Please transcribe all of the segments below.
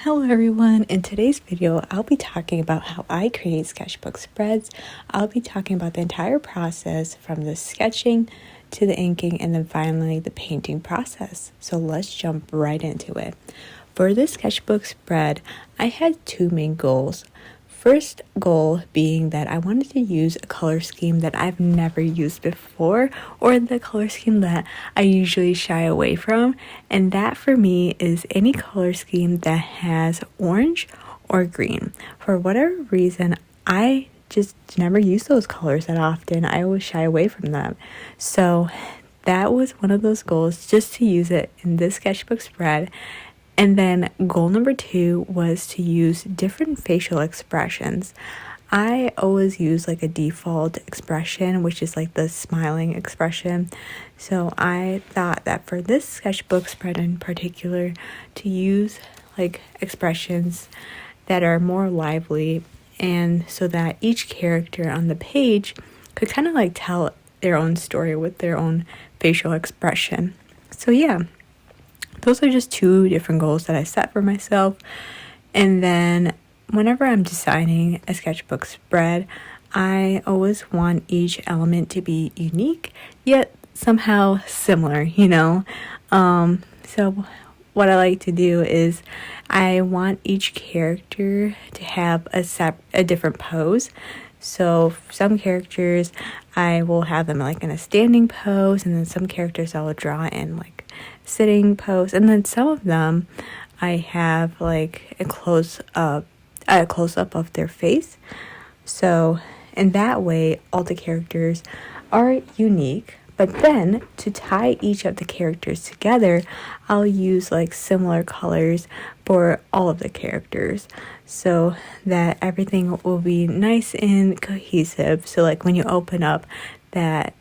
Hello everyone, in today's video I'll be talking about how I create sketchbook spreads. I'll be talking about the entire process from the sketching to the inking and then finally the painting process. So let's jump right into it. For this sketchbook spread, I had two main goals. First goal being that I wanted to use a color scheme that I've never used before, or the color scheme that I usually shy away from, and that for me is any color scheme that has orange or green. For whatever reason, I just never use those colors that often. I always shy away from them. So that was one of those goals, just to use it in this sketchbook spread. And then goal number 2 was to use different facial expressions. I always use like a default expression, which is like the smiling expression. So I thought that for this sketchbook spread in particular, to use like expressions that are more lively, and so that each character on the page could kind of like tell their own story with their own facial expression. So yeah. Those are just two different goals that I set for myself. And then whenever I'm designing a sketchbook spread, I always want each element to be unique, yet somehow similar, So what I like to do is I want each character to have a different pose. So for some characters, I will have them like in a standing pose, and then some characters I will draw in like sitting pose, and then some of them I have like a close up of their face. So in that way, all the characters are unique. But then to tie each of the characters together, I'll use like similar colors for all of the characters, so that everything will be nice and cohesive. So like when you open up that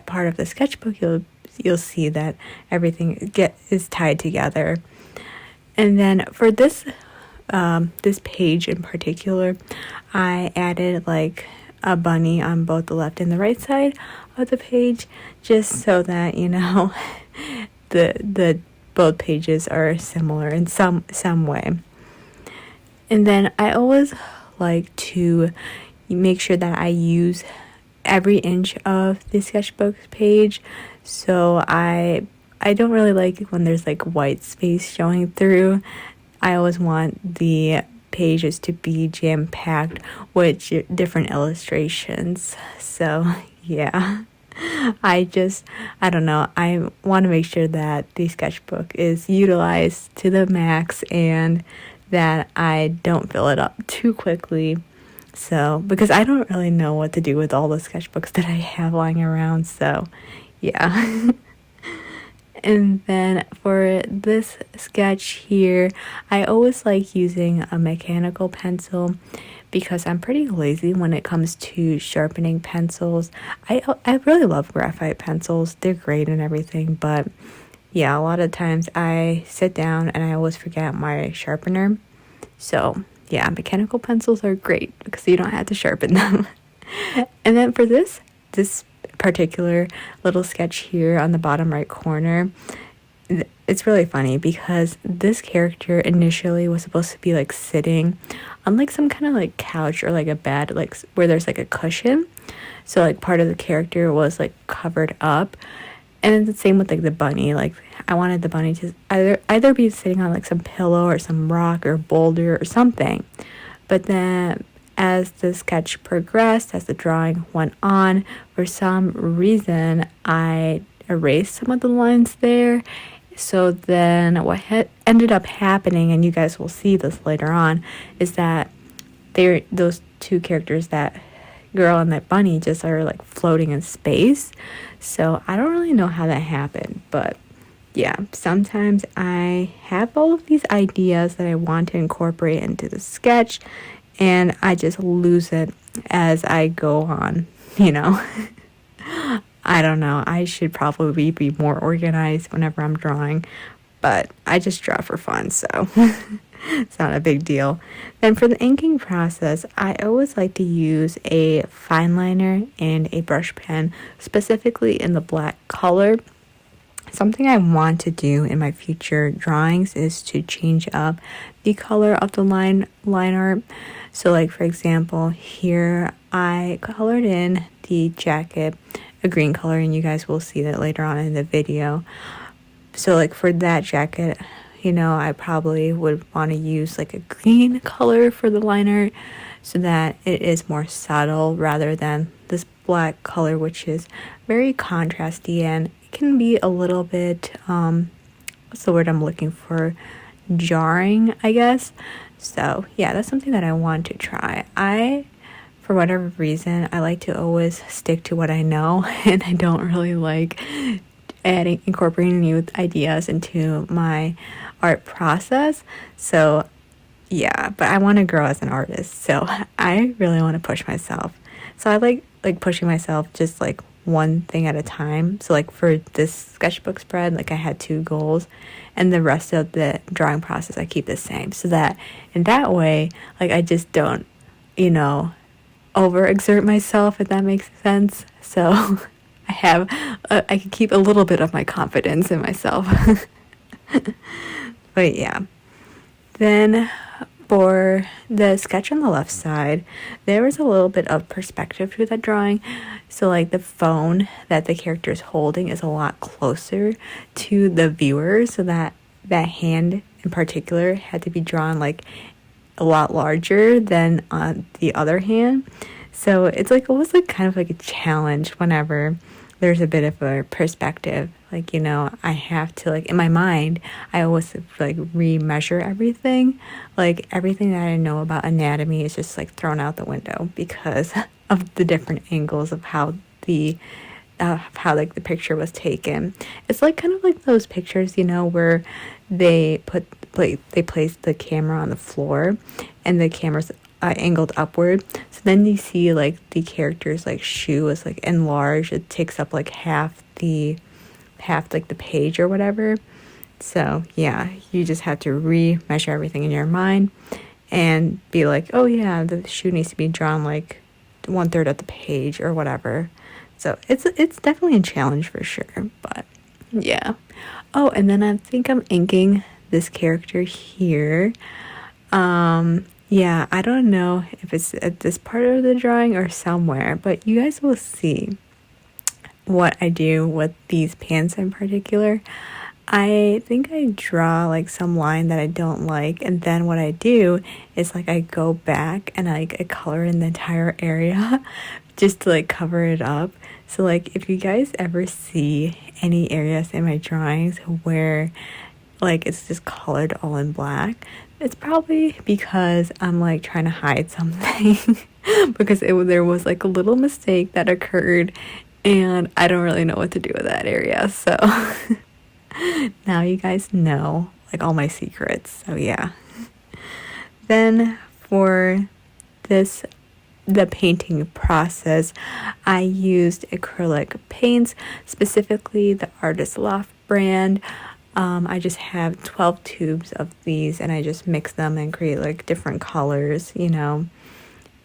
part of the sketchbook, you'll see that everything is tied together. And then for this page in particular, I added like a bunny on both the left and the right side of the page, just so that the both pages are similar in some way. And then I always like to make sure that I use every inch of the sketchbook page. So I don't really like when there's like white space showing through. I always want the pages to be jam-packed with different illustrations. So yeah, I don't know, I want to make sure that the sketchbook is utilized to the max and that I don't fill it up too quickly. So because I don't really know what to do with all the sketchbooks that I have lying around, so yeah. And then for this sketch here, I always like using a mechanical pencil because I'm pretty lazy when it comes to sharpening pencils. I really love graphite pencils. They're great and everything, but yeah, a lot of times I sit down and I always forget my sharpener. So yeah, mechanical pencils are great because you don't have to sharpen them. And then for this particular little sketch here on the bottom right corner, it's really funny because this character initially was supposed to be like sitting on like some kind of like couch or like a bed, like where there's like a cushion. So like part of the character was like covered up. And the same with like the bunny. Like I wanted the bunny to either be sitting on like some pillow or some rock or boulder or something. But then as the sketch progressed, as the drawing went on, for some reason I erased some of the lines there. So then what ended up happening, and you guys will see this later on, is that those two characters, that girl and that bunny, just are like floating in space. So I don't really know how that happened, but yeah, sometimes I have all of these ideas that I want to incorporate into the sketch, and I just lose it as I go on, I don't know. I should probably be more organized whenever I'm drawing, but I just draw for fun, so it's not a big deal. Then for the inking process, I always like to use a fineliner and a brush pen, specifically in the black color. something I want to do in my future drawings is to change up the color of the line art. So like for example, here I colored in the jacket a green color, and you guys will see that later on in the video. So like for that jacket, you know, I probably would want to use like a green color for the line art so that it is more subtle rather than this black color, which is very contrasty and it can be a little bit what's the word I'm looking for, jarring, I guess. So yeah, that's something that I want to try. For whatever reason, I like to always stick to what I know, and I don't really like incorporating new ideas into my art process. So yeah, but I want to grow as an artist, so I really want to push myself. So I like pushing myself just like one thing at a time. So like for this sketchbook spread, like I had 2 goals, and the rest of the drawing process I keep the same, so that in that way, like I just don't, you know, overexert myself, if that makes sense. So I can keep a little bit of my confidence in myself. But yeah, then for the sketch on the left side, there was a little bit of perspective to that drawing. So like the phone that the character is holding is a lot closer to the viewer, so that hand in particular had to be drawn like a lot larger than the other hand. So it's like almost like kind of like a challenge whenever there's a bit of a perspective. Like, you know, I have to, like, in my mind, I always like remeasure everything. Like everything that I know about anatomy is just like thrown out the window because of the different angles of how like the picture was taken. It's like kind of like those pictures, you know, where they place the camera on the floor and the camera's angled upward, so then you see like the character's like shoe is like enlarged. It takes up like half like the page or whatever. So yeah, you just have to remeasure everything in your mind and be like, oh yeah, the shoe needs to be drawn like 1/3 of the page or whatever. So it's definitely a challenge for sure. But yeah. Oh, and then I think I'm inking this character here. Yeah, I don't know if it's at this part of the drawing or somewhere, but you guys will see what I do with these pants in particular. I think I draw like some line that I don't like, and then what I do is like I go back and I color in the entire area just to like cover it up. So like if you guys ever see any areas in my drawings where like it's just colored all in black, it's probably because I'm like trying to hide something because there was like a little mistake that occurred and I don't really know what to do with that area. So now you guys know like all my secrets. So yeah. Then for the painting process, I used acrylic paints, specifically the Artist Loft brand. I just have 12 tubes of these and I just mix them and create like different colors, you know.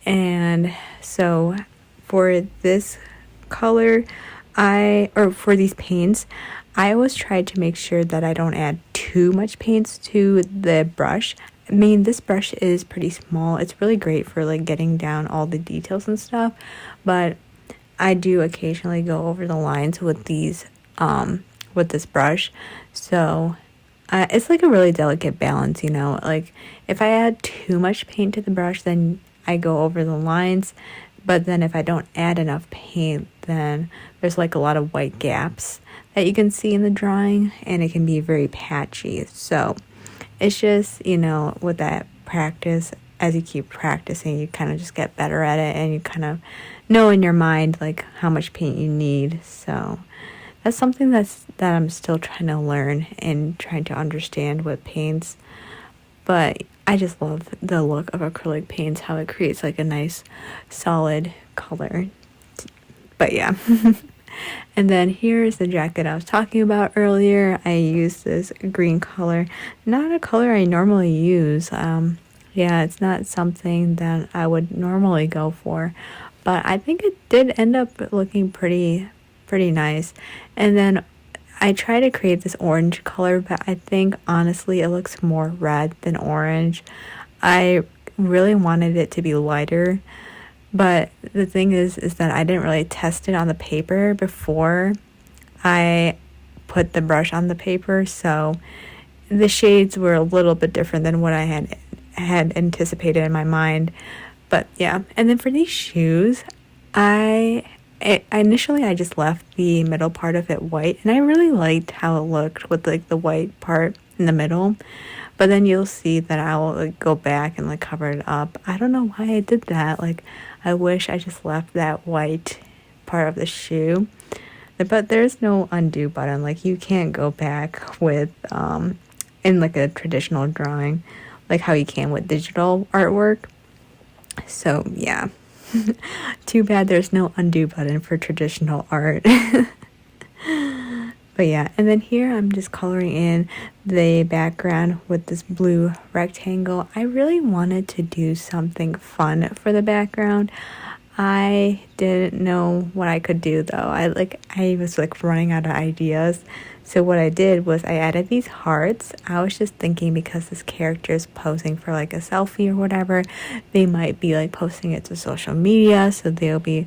And so for this color, for these paints, I always try to make sure that I don't add too much paints to the brush. I mean, this brush is pretty small. It's really great for like getting down all the details and stuff, but I do occasionally go over the lines with these with this brush. So it's like a really delicate balance, you know. Like if I add too much paint to the brush, then I go over the lines, but then if I don't add enough paint, then there's like a lot of white gaps that you can see in the drawing, and it can be very patchy. So it's just, you know, with that practice, as you keep practicing, you kind of just get better at it, and you kind of know in your mind like how much paint you need. So that's something that I'm still trying to learn and trying to understand with paints. But I just love the look of acrylic paints, how it creates like a nice solid color. But yeah. And then here's the jacket I was talking about earlier. I used this green color, not a color I normally use. Yeah, it's not something that I would normally go for, but I think it did end up looking pretty nice. And then I try to create this orange color, but I think honestly it looks more red than orange. I really wanted it to be lighter, but the thing is that I didn't really test it on the paper before I put the brush on the paper, so the shades were a little bit different than what I had anticipated in my mind. But yeah, and then for these shoes, initially I just left the middle part of it white, and I really liked how it looked with like the white part in the middle. But then you'll see that I will like go back and like cover it up. I don't know why I did that. Like I wish I just left that white part of the shoe. But there's no undo button. Like you can't go back with in like a traditional drawing, like how you can with digital artwork. So yeah. Too bad there's no undo button for traditional art. But yeah, and then here I'm just coloring in the background with this blue rectangle. I really wanted to do something fun for the background. I didn't know what I could do though. I was like running out of ideas. So what I did was I added these hearts. I was just thinking because this character is posing for like a selfie or whatever, they might be like posting it to social media, so they'll be,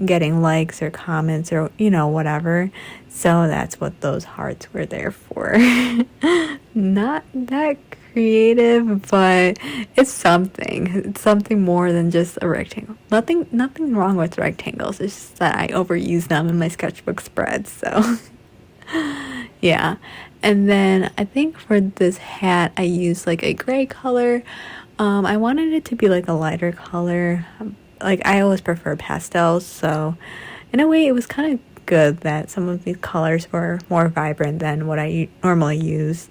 getting likes or comments or whatever. So that's what those hearts were there for. Not that creative, but it's something. It's something more than just a rectangle. Nothing wrong with rectangles. It's just that I overuse them in my sketchbook spreads. So yeah. And then I think for this hat I used like a gray color. I wanted it to be like a lighter color. Like I always prefer pastels, so in a way it was kind of good that some of these colors were more vibrant than what I normally use,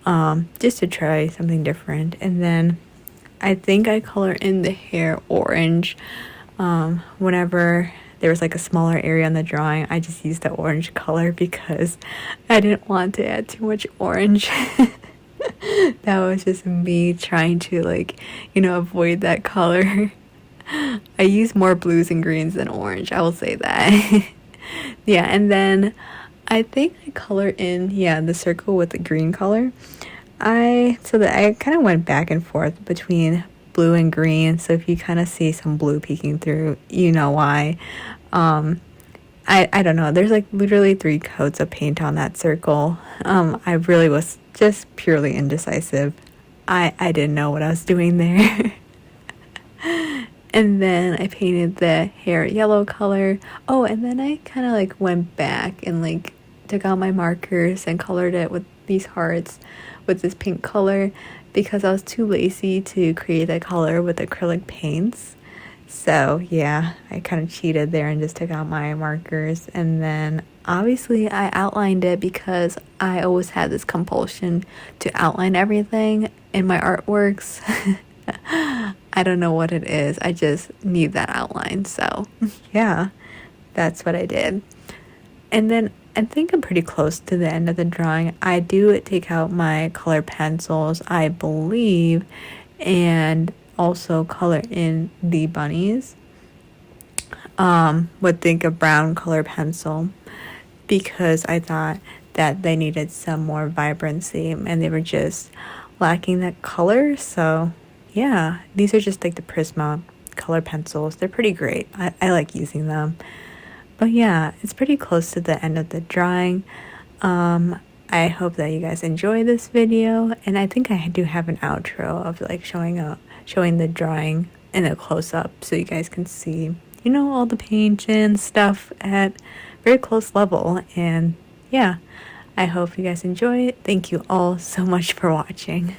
just to try something different. And then I think I color in the hair orange. Whenever there was like a smaller area on the drawing, I just used the orange color because I didn't want to add too much orange. That was just me trying to avoid that color. I use more blues and greens than orange, I will say that. Yeah, and then I think I color in the circle with the green color. I kind of went back and forth between blue and green, so if you kind of see some blue peeking through, you know why. I don't know, there's like literally 3 coats of paint on that circle. I really was just purely indecisive. I didn't know what I was doing there. And then I painted the hair yellow color. Oh, and then I kind of like went back and like took out my markers and colored it with these hearts with this pink color because I was too lazy to create that color with acrylic paints. So yeah, I kind of cheated there and just took out my markers. And then obviously I outlined it because I always had this compulsion to outline everything in my artworks. I don't know what it is. I just need that outline. So yeah, that's what I did. And then I think I'm pretty close to the end of the drawing. I do take out my color pencils, I believe, and also color in the bunnies with a brown color pencil because I thought that they needed some more vibrancy and they were just lacking that color. So yeah, these are just like the Prisma color pencils. They're pretty great. I like using them. But yeah, it's pretty close to the end of the drawing. I hope that you guys enjoy this video, and I think I do have an outro of like showing the drawing in a close-up so you guys can see, all the paint and stuff at very close level. And yeah, I hope you guys enjoy it. Thank you all so much for watching.